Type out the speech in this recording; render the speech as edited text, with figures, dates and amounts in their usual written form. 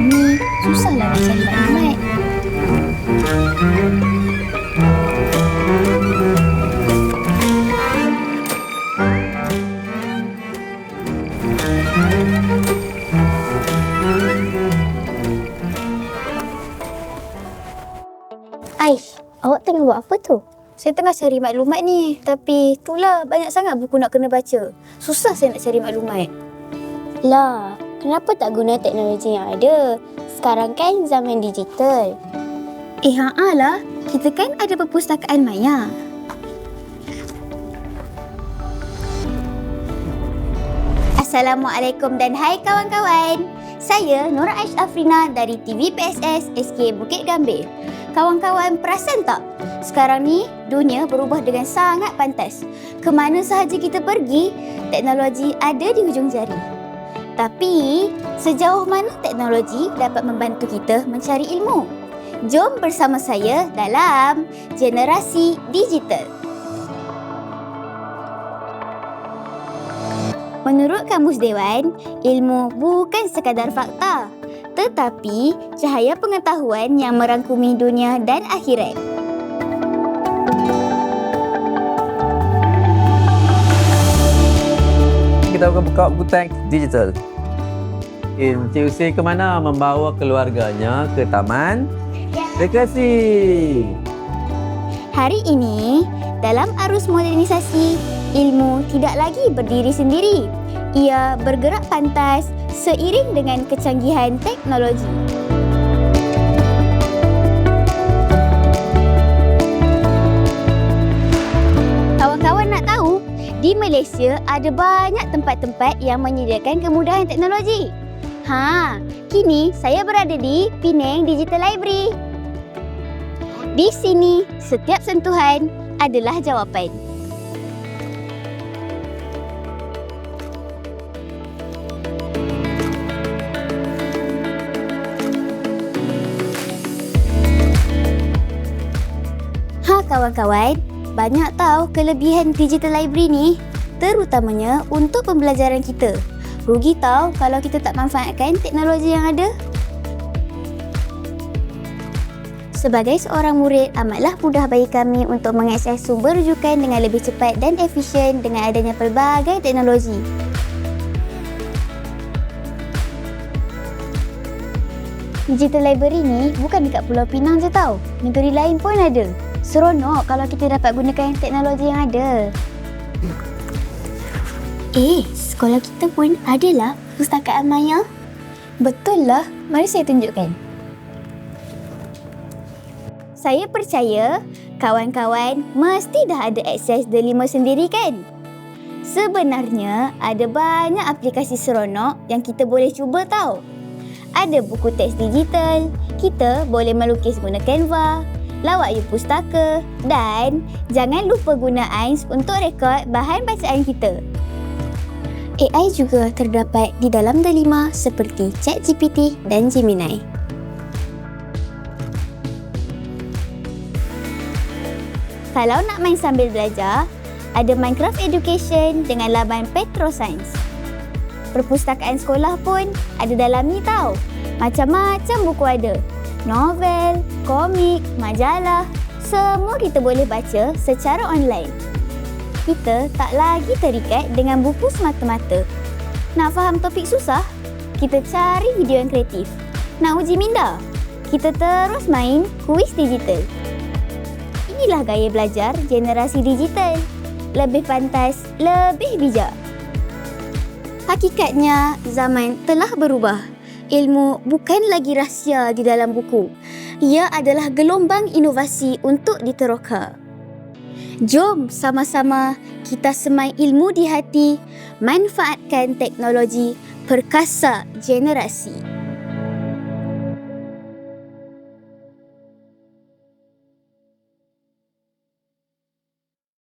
ni susahlah nak cari maklumat. Aish, awak tengah buat apa tu? Saya tengah cari maklumat ni. Tapi itulah banyak sangat buku nak kena baca. Susah saya nak cari maklumat. Lah, kenapa tak guna teknologi yang ada? Sekarang kan zaman digital. Lah. Kita kan ada perpustakaan maya. Assalamualaikum dan hai kawan-kawan. Saya Nora Aish Afrina dari TV PSS SK Bukit Gambir. Kawan-kawan perasan tak? Sekarang ni dunia berubah dengan sangat pantas. Kemana sahaja kita pergi, teknologi ada di hujung jari. Tapi, sejauh mana teknologi dapat membantu kita mencari ilmu? Jom bersama saya dalam Generasi Digital. Menurut Kamus Dewan, ilmu bukan sekadar fakta, tetapi cahaya pengetahuan yang merangkumi dunia dan akhirat. Kita akan buka buku teks digital. Encik Hussein ke mana? Membawa keluarganya ke taman rekreasi. Hari ini, dalam arus modernisasi, ilmu tidak lagi berdiri sendiri. Ia bergerak pantas seiring dengan kecanggihan teknologi. Kawan-kawan nak tahu, di Malaysia ada banyak tempat-tempat yang menyediakan kemudahan teknologi. Kini saya berada di Penang Digital Library. Di sini, setiap sentuhan adalah jawapan. Kawan-kawan, banyak tahu kelebihan digital library ni, terutamanya untuk pembelajaran kita. Rugi tahu kalau kita tak manfaatkan teknologi yang ada. Sebagai seorang murid, amatlah mudah bagi kami untuk mengakses sumber rujukan dengan lebih cepat dan efisien dengan adanya pelbagai teknologi. Digital library ni bukan dekat Pulau Pinang je tau. Negeri lain pun ada. Seronok kalau kita dapat gunakan teknologi yang ada. Sekolah kita pun adalah perpustakaan maya. Betul lah. Mari saya tunjukkan. Saya percaya kawan-kawan mesti dah ada akses Delima sendiri kan? Sebenarnya ada banyak aplikasi seronok yang kita boleh cuba tau. Ada buku teks digital, kita boleh melukis guna Canva, lawak pustaka dan jangan lupa guna AINS untuk rekod bahan bacaan kita. AI juga terdapat di dalam Delima seperti ChatGPT dan Gemini. Kalau nak main sambil belajar, ada Minecraft Education dengan laman Petroscience. Perpustakaan sekolah pun ada dalam ni tau. Macam-macam buku ada. Novel, komik, majalah, semua kita boleh baca secara online. Kita tak lagi terikat dengan buku semata-mata. Nak faham topik susah? Kita cari video yang kreatif. Nak uji minda? Kita terus main kuis digital. Inilah gaya belajar generasi digital. Lebih pantas, lebih bijak. Hakikatnya, zaman telah berubah. Ilmu bukan lagi rahsia di dalam buku. Ia adalah gelombang inovasi untuk diteroka. Jom sama-sama kita semai ilmu di hati, manfaatkan teknologi perkasa generasi.